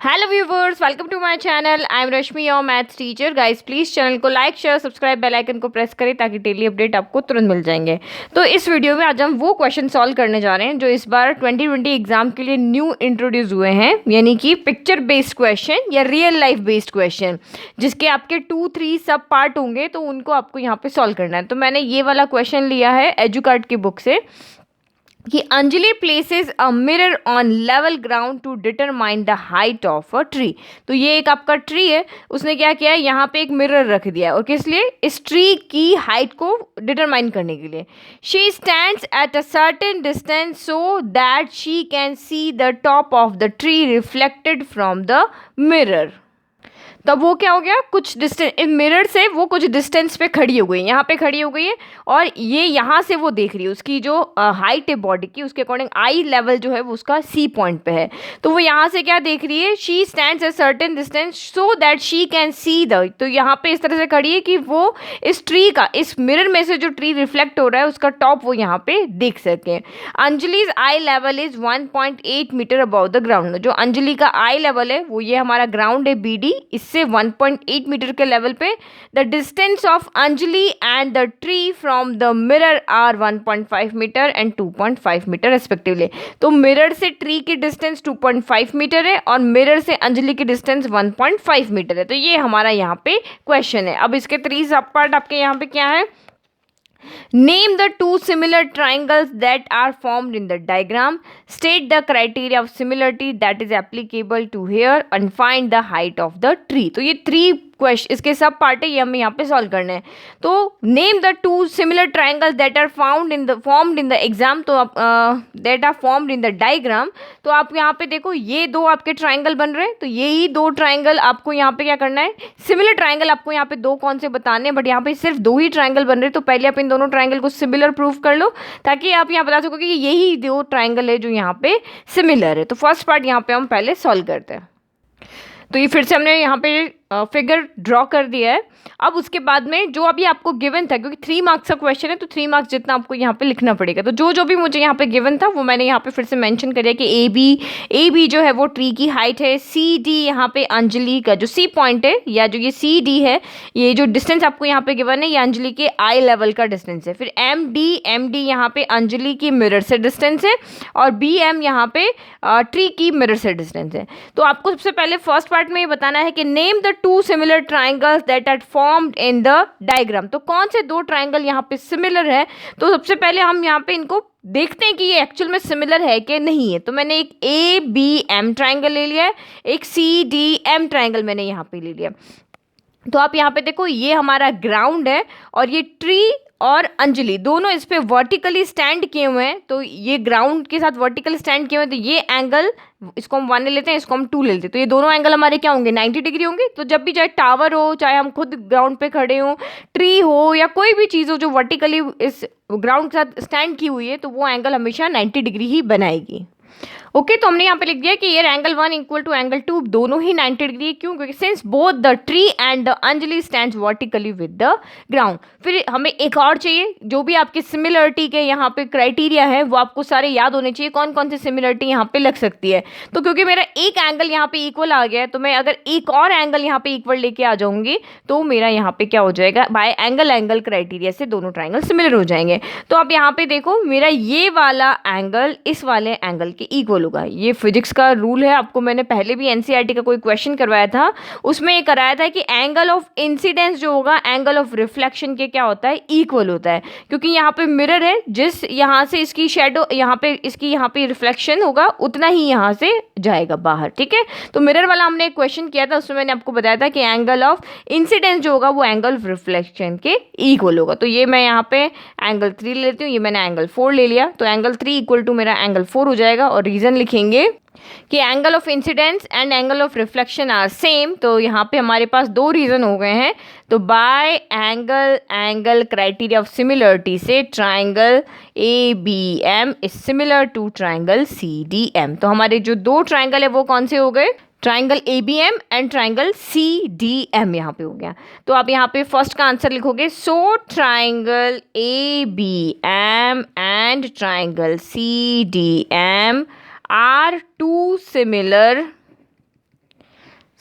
Hello viewers, welcome to my channel. I am Rashmi, your maths teacher. Guys please channel को like share subscribe bell icon को press करें ताकि daily update आपको तुरंत मिल जाएंगे। तो इस वीडियो में आज हम वो क्वेश्चन सॉल्व करने जा रहे हैं जो इस बार 2020 एग्जाम के लिए न्यू इंट्रोड्यूस हुए हैं, यानी कि पिक्चर बेस्ड क्वेश्चन या रियल लाइफ बेस्ड क्वेश्चन, जिसके आपके 2-3 सब पार्ट होंगे। तो उनको आपको यहाँ पे सॉल्व करना है। तो मैंने ये वाला क्वेश्चन लिया है एजुकार्ट की बुक से कि Anjali places a mirror on level ground to determine the height of a tree. तो ये एक आपका ट्री है, उसने क्या किया है, यहाँ पे एक मिरर रख दिया है। और किस लिए? इस ट्री की हाइट को डिटरमाइन करने के लिए। She stands at a certain distance so that she can see the top of the tree reflected from the mirror. तब वो क्या हो गया, कुछ डिस्टेंस मिरर से वो कुछ डिस्टेंस पे खड़ी हो गई, यहाँ पे खड़ी हो गई है और ये यहाँ से वो देख रही है। उसकी जो हाइट है बॉडी की, उसके अकॉर्डिंग आई लेवल जो है वो उसका सी पॉइंट पे है। तो वो यहाँ से क्या देख रही है, she stands a certain distance so that she can see the. तो यहाँ पे इस तरह से खड़ी है कि वो इस ट्री का, इस मिरर में से जो ट्री रिफ्लेक्ट हो रहा है उसका टॉप वो यहाँ पे देख सके। Anjali's eye level is 1.8 metre above the ground. जो अंजलि का आई लेवल है वो ये हमारा ग्राउंड है BD, इससे 1.8 मीटर के लेवल पे। The distance of Anjali and the tree from the mirror are 1.5 metre and 2.5 metre respectively. तो मिरर से ट्री की डिस्टेंस 2.5 मीटर है और मिरर से अंजलि की डिस्टेंस 1.5 मीटर है। तो ये हमारा यहाँ पे क्वेश्चन है। अब इसके 3 सब पार्ट आपके यहाँ पे क्या है? Name the two similar triangles that are formed in the diagram. State the criteria of similarity that is applicable to here and find the height of the tree. तो ये 3 क्वेश्चन, इसके सब पार्ट है, ये हमें यहाँ पे सॉल्व करने हैं। तो name the two similar triangles that are formed in the exam, तो आप that are formed in the diagram. तो आप यहाँ पे देखो, ये 2 आपके ट्राइंगल बन रहे हैं, तो यही 2 ट्राइंगल आपको यहाँ पे क्या करना है, सिमिलर ट्राइंगल आपको यहाँ पे 2 कौन से बताने हैं, बट यहाँ पे सिर्फ 2 ही ट्राइंगल बन रहे हैं। तो पहले आप इन दोनों ट्राइंगल को सिमिलर प्रूफ कर लो ताकि आप यहाँ बता सको कि यही 2 ट्राइंगल है जो यहाँ पे सिमिलर है। तो फर्स्ट पार्ट यहाँ पे हम पहले सॉल्व करते हैं। तो ये फिर से हमने यहाँ पे फिगर ड्रॉ कर दिया है। अब उसके बाद में जो अभी आपको गिवन था, क्योंकि 3 मार्क्स का क्वेश्चन है तो 3 मार्क्स जितना आपको यहाँ पे लिखना पड़ेगा। तो जो जो भी मुझे यहाँ पे गिवन था वो मैंने यहाँ पे फिर से मेंशन करिए कि ए बी जो है वो ट्री की हाइट है। CD यहाँ पे अंजलि का जो सी पॉइंट है, या जो ये CD है, ये जो डिस्टेंस आपको यहाँ पे गिवन है ये अंजलि के आई लेवल का डिस्टेंस है। फिर MD यहाँ पे अंजलि की मिरर से डिस्टेंस है और BM यहाँ पे ट्री की मिरर से डिस्टेंस है। तो आपको सबसे पहले फर्स्ट पार्ट में ये बताना है कि name the 2 similar triangles that are formed in the diagram. तो कौन से 2 ट्राइंगल यहाँ पे सिमिलर है? तो सबसे पहले हम यहाँ पे इनको देखते हैं कि ये एक्चुअल में सिमिलर है कि नहीं है। तो मैंने एक ABM ट्राइंगल ले लिया है, एक CDM ट्राइंगल मैंने यहाँ पे ले लिया। तो आप यहाँ पे देखो, ये हमारा ग्राउंड है और ये ट्री और अंजलि दोनों इस पे वर्टिकली स्टैंड किए हुए हैं। तो ये ग्राउंड के साथ वर्टिकल स्टैंड किए हुए हैं, तो ये एंगल, इसको हम 1 ले लेते हैं, इसको हम 2 ले लेते हैं। तो ये दोनों एंगल हमारे क्या होंगे, 90 डिग्री होंगे। तो जब भी चाहे टावर हो, चाहे हम खुद ग्राउंड पे खड़े हो, ट्री हो या कोई भी चीज़ हो जो वर्टिकली इस ग्राउंड के साथ स्टैंड की हुई है, तो वो एंगल हमेशा 90 डिग्री ही बनाएगी। ओके, तो हमने यहाँ पे लिख दिया कि ये एंगल 1 इक्वल टू एंगल 2 दोनों ही 90 डिग्री है। क्यों? क्योंकि since both the tree and the Anjali stands vertically with the ground. फिर हमें एक और चाहिए, जो भी आपकी सिमिलरिटी के यहाँ पे क्राइटेरिया है वो आपको सारे याद होने चाहिए, कौन कौन सी सिमिलरिटी यहाँ पे लग सकती है। तो क्योंकि मेरा एक एंगल यहाँ पे इक्वल आ गया है, तो मैं अगर एक और एंगल यहाँ पे इक्वल लेके आ जाऊंगी तो मेरा यहाँ पे क्या हो जाएगा, बाय एंगल क्राइटेरिया से दोनों ट्राइंगल सिमिलर हो जाएंगे। तो आप यहाँ पे देखो, मेरा ये वाला एंगल इस वाले एंगल के इक्वल होगा। ये फिजिक्स का रूल है, आपको मैंने पहले भी NCERT का कोई क्वेश्चन करवाया था, उसमें ये कराया था कि एंगल ऑफ इंसिडेंस जो होगा एंगल ऑफ रिफ्लेक्शन के क्या होता है, इक्वल होता है। क्योंकि यहाँ पे मिरर है, जिस यहाँ से इसकी शेडो यहाँ पे इसकी यहाँ पे रिफ्लेक्शन होगा उतना ही यहाँ से जाएगा बाहर। ठीक है, तो मिरर वाला हमने एक क्वेश्चन किया था, उसमें मैंने आपको बताया था कि एंगल ऑफ इंसिडेंस जो होगा वो एंगल ऑफ रिफ्लेक्शन के इक्वल होगा। तो ये मैं यहाँ पे एंगल 3 ले लेती हूँ, ये मैंने एंगल 4 ले लिया। तो एंगल 3 इक्वल टू मेरा एंगल 4 हो जाएगा। और रीजन लिखेंगे कि angle of incidence and angle of reflection are same. तो यहाँ पे हमारे पास 2 रीजन हो गए हैं। तो by angle criteria of similarity से triangle ABM is similar to triangle CDM। तो हमारे जो 2 ट्राइंगल है वो कौन से हो गए, triangle ABM and triangle CDM यहाँ पे हो गया। तो आप यहाँ पे फर्स्ट का आंसर लिखोगे, so triangle ABM and triangle CDM are two similar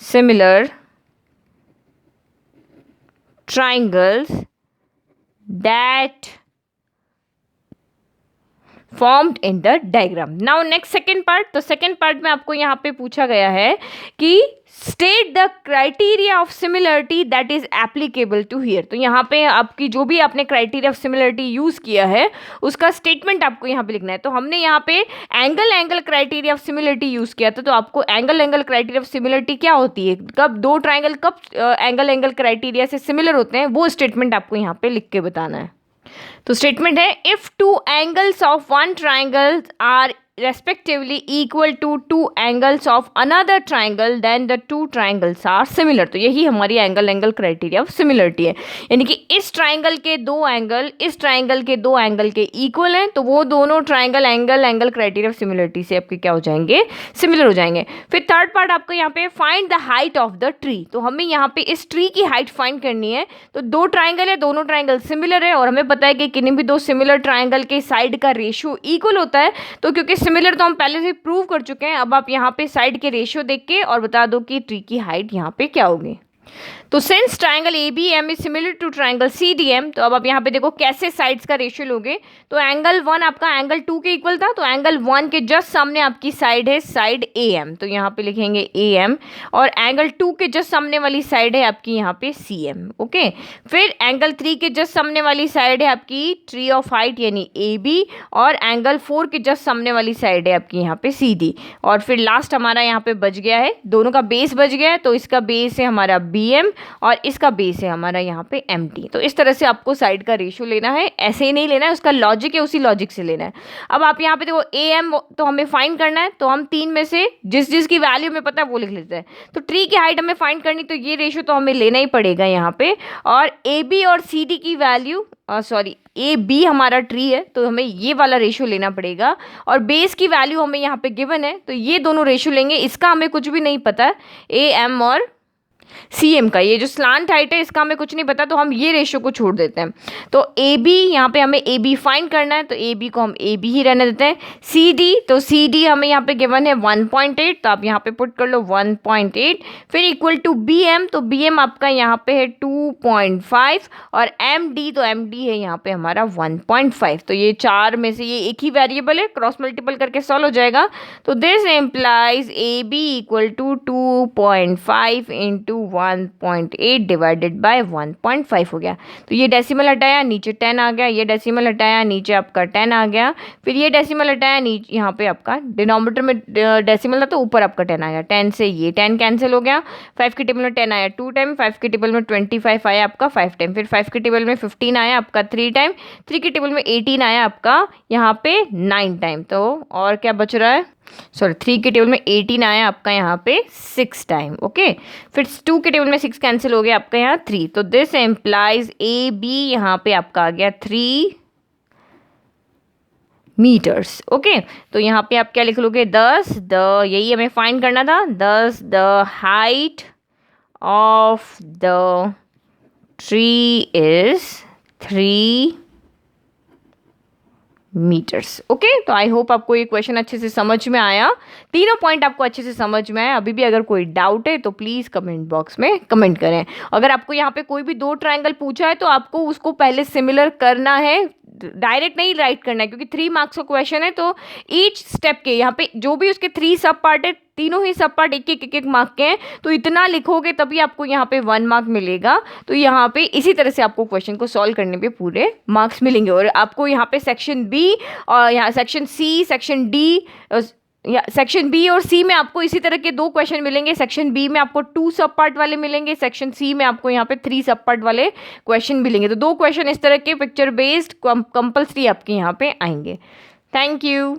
similar triangles that formed in the diagram. Now next second part. तो सेकेंड पार्ट में आपको यहाँ पे पूछा गया है कि state the criteria of similarity that is applicable to here. तो यहाँ पे आपकी जो भी आपने क्राइटेरिया ऑफ सिमिलरिटी यूज किया है उसका स्टेटमेंट आपको यहाँ पे लिखना है. तो हमने यहाँ पे angle criteria of similarity use किया था. तो आपको एंगल क्राइटेरिया ऑफ सिमिलरिटी क्या होती है, कब दो ट्राइंगल कब एंगल क्राइटेरिया से सिमिलर होते हैं, वो स्टेटमेंट आपको यहाँ पे लिख के बताना है. तो स्टेटमेंट है if two angles of one triangle are respectively equal to two angles of another triangle then the two triangles are similar. तो यही हमारी एंगल क्राइटेरिया ऑफ सिमिलरिटी है. यानी कि इस ट्राइंगल के दो एंगल इस ट्राइंगल के दो एंगल के इक्वल हैं तो वो दोनों triangle angle criteria of similarity से आपके क्या हो जाएंगे, सिमिलर हो जाएंगे. फिर थर्ड पार्ट आपको यहाँ पे find the height of the tree. तो हमें यहाँ पे इस ट्री की हाइट फाइंड करनी है. तो दो ट्राइंगल है, दोनों ट्राइंगल सिमिलर है और हमें पता है कि किन्हीं भी दो सिमिलर ट्राइंगल के साइड का रेशियो इक्वल होता है. तो क्योंकि सिमिलर तो हम पहले से प्रूव कर चुके हैं, अब आप यहाँ पे साइड के रेशियो देख के और बता दो कि ट्री की हाइट यहाँ पे क्या होगी. तो since triangle ABM is similar to triangle CDM, तो अब आप यहाँ पे देखो कैसे साइड्स का रेशियो लोगे. तो एंगल 1 आपका एंगल 2 के इक्वल था, तो एंगल 1 के जस्ट सामने आपकी साइड है साइड AM. तो यहाँ पे लिखेंगे AM और एंगल 2 के जस्ट सामने वाली साइड है आपकी यहाँ पे CM. ओके. फिर एंगल 3 के जस्ट सामने वाली साइड है आपकी ट्री ऑफ हाइट यानी AB और एंगल 4 के जस्ट सामने वाली साइड है आपकी यहाँ पे CD. और फिर लास्ट हमारा यहाँ पे बच गया है, दोनों का बेस बच गया है. तो इसका बेस है हमारा BM और इसका बेस है हमारा यहाँ पे MT. तो इस तरह से आपको साइड का रेशियो लेना है, ऐसे ही नहीं लेना है, उसका लॉजिक है उसी लॉजिक से लेना है. अब आप यहाँ पे देखो AM तो हमें फाइंड करना है, तो हम तीन में से जिस की वैल्यू हमें पता है वो लिख लेते हैं. तो ट्री की हाइट हमें फाइंड करनी, तो ये रेशियो तो हमें लेना ही पड़ेगा यहाँ पे. और AB और CD की वैल्यू AB हमारा ट्री है तो हमें ये वाला रेशियो लेना पड़ेगा और बेस की वैल्यू हमें यहाँ पे गिवन है तो ये दोनों रेशियो लेंगे. इसका हमें कुछ भी नहीं पता है, AM और CM का ये जो स्लांट हाइट है इसका हमें कुछ नहीं पता, तो हम ये रेशियो को छोड़ देते हैं. तो AB यहाँ पे हमें AB फाइंड करना है, तो AB को हम AB ही रहने देते हैं. CD तो CD हमें यहाँ पे गिवन है 1.8, तो आप यहाँ पे पुट कर लो 1.8. फिर इक्वल टू BM, तो BM आपका यहाँ पे है 2.5 और MD तो MD है यहाँ पे हमारा 1.5. तो ये चार में से ये एक ही वेरिएबल है, क्रॉस मल्टीपल करके सॉल्व हो जाएगा. तो this implies AB equal to 2.5 into 1.8 divided by 1.5 हो गया. तो ये डेसिमल हटाया नीचे 10 आ गया, ये डेसिमल हटाया नीचे आपका 10 आ गया. फिर ये डेसिमल हटाया नीचे यहाँ पे आपका डिनोमिनेटर में डेसिमल था तो ऊपर आपका 10 आ गया. 10 से ये 10 कैंसिल हो गया. 5 के टेबल में 10 आया 2 टाइम, 5 के टेबल में 25 आया आपका 5 टाइम. फिर 5 के टेबल में 15 आया आपका 3 टाइम. 3 के टेबल में 18 आया आपका यहाँ पे 9 टाइम. तो और क्या बच रहा है, 3 के टेबल में 18 आया आपका यहाँ पे 6 टाइम. ओके. फिर 2 के टेबल में 6 कैंसिल हो गया आपका यहाँ 3. तो दिस एम्प्लाइज AB यहाँ पे आपका आ गया 3 मीटर्स. ओके. तो यहाँ पे आप क्या लिख लोगे, 10 यही हमें फाइंड करना था, 10 the height of the tree is 3 metres. Okay. तो आई होप आपको ये क्वेश्चन अच्छे से समझ में आया, तीनों पॉइंट आपको अच्छे से समझ में आया. अभी भी अगर कोई डाउट है तो प्लीज़ कमेंट बॉक्स में कमेंट करें. अगर आपको यहाँ पे कोई भी दो ट्रायंगल पूछा है तो आपको उसको पहले सिमिलर करना है, डायरेक्ट नहीं राइट करना है, क्योंकि 3 मार्क्स का क्वेश्चन है. तो ईच स्टेप के यहाँ पे जो भी उसके 3 सब पार्ट है, तीनों ही सब पार्ट एक मार्क के हैं. तो इतना लिखोगे तभी आपको यहाँ पे 1 मार्क मिलेगा. तो यहाँ पे इसी तरह से आपको क्वेश्चन को सॉल्व करने पे पूरे मार्क्स मिलेंगे. और आपको यहाँ पे सेक्शन B और यहाँ सेक्शन C, सेक्शन D या सेक्शन B और C में आपको इसी तरह के 2 क्वेश्चन मिलेंगे. सेक्शन B में आपको 2 सब पार्ट वाले मिलेंगे, सेक्शन C में आपको यहाँ पे 3 सब पार्ट वाले क्वेश्चन मिलेंगे. तो 2 क्वेश्चन इस तरह के पिक्चर बेस्ड कंपल्सरी आपके यहाँ पे आएंगे. Thank you.